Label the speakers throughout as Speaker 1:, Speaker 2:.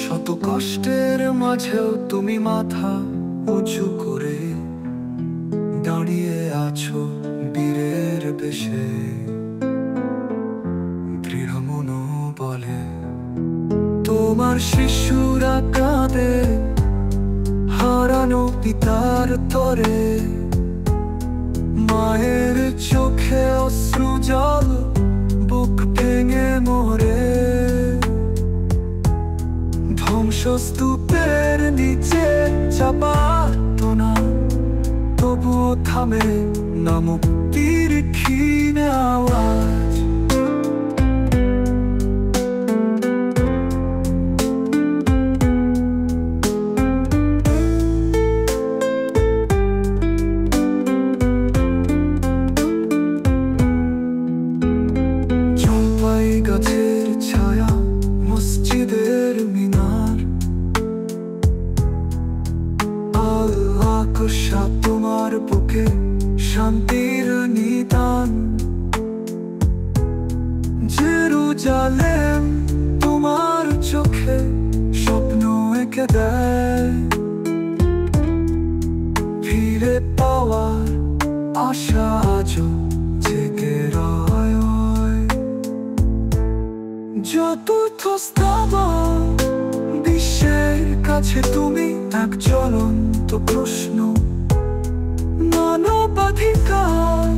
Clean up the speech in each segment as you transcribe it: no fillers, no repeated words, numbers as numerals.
Speaker 1: শত কষ্টের মাঝেও তুমি মাথা উঁচু করে দাঁড়িয়ে আছো বীরের বেশে। দৃঢ় মনোবলে তোমার শিশুরা কাঁদে হারানো পিতার তরে। মায়ের চোখে অশ্রু জল, বুক ভেঙে মরে। ধ্বংসস্তূপের নিচে চাপা আর্তনা, তবুও থামে না মুক্তির ক্ষীণ আওয়াজ। জলপাই গাছের ছায়া, মসজিদের মিনার, আকাশা তোমার বুকে শান্তির নিদান। জেরুজালেম তোমার চোখে স্বপ্ন এঁকে দেয়। ফিরে পাওয়ার আশা আজও জেগে রয়। চতুর্থ স্তবক, বিশ্বের কাছে তুমি এক জ্বলন্ত প্রশ্ন। মানবাধিকার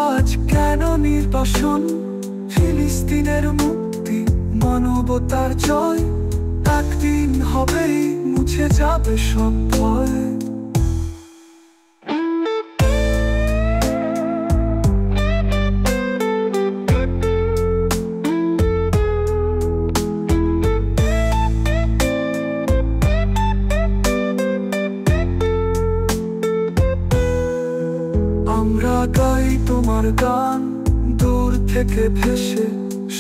Speaker 1: আজ কেন নির্বাসন? ফিলিস্তিনের মুক্তি, মানবতার জয়। একদিন হবেই মুছে যাবে সব ভয়। আমরা গাই তোমার গান, দূর থেকে ভেসে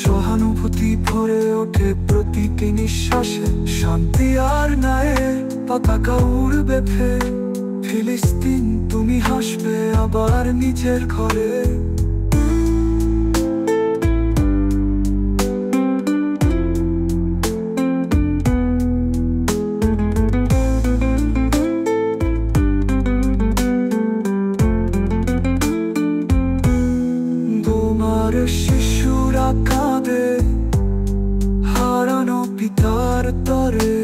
Speaker 1: সহানুভূতি ভরে ওঠে প্রতিটি নিঃশ্বাসে। শান্তি আর ন্যায়ের পতাকা উড়বে ফের। ফিলিস্তিন তুমি হাসবে আবার নিজের ঘরে। শিশুরা কাঁদে হারানো পিতার তরে।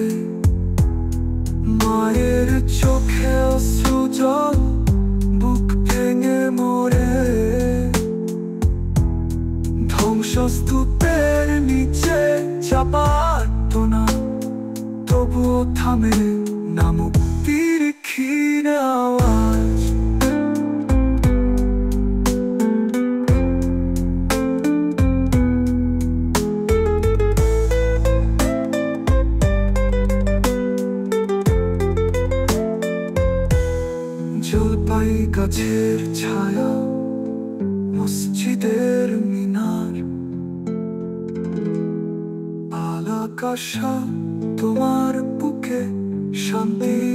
Speaker 1: মায়ের চোখে অশ্রু জল, বুক ভেঙে মরে। ধ্বংসস্তূপের নিচে চাপা আর্তনা, তবুও থামে না মুক্তির ক্ষীণ আওয়াজ। জলপাই গাছের ছায়া, মসজিদের মিনার, আকাশা তোমার বুকে শান্তি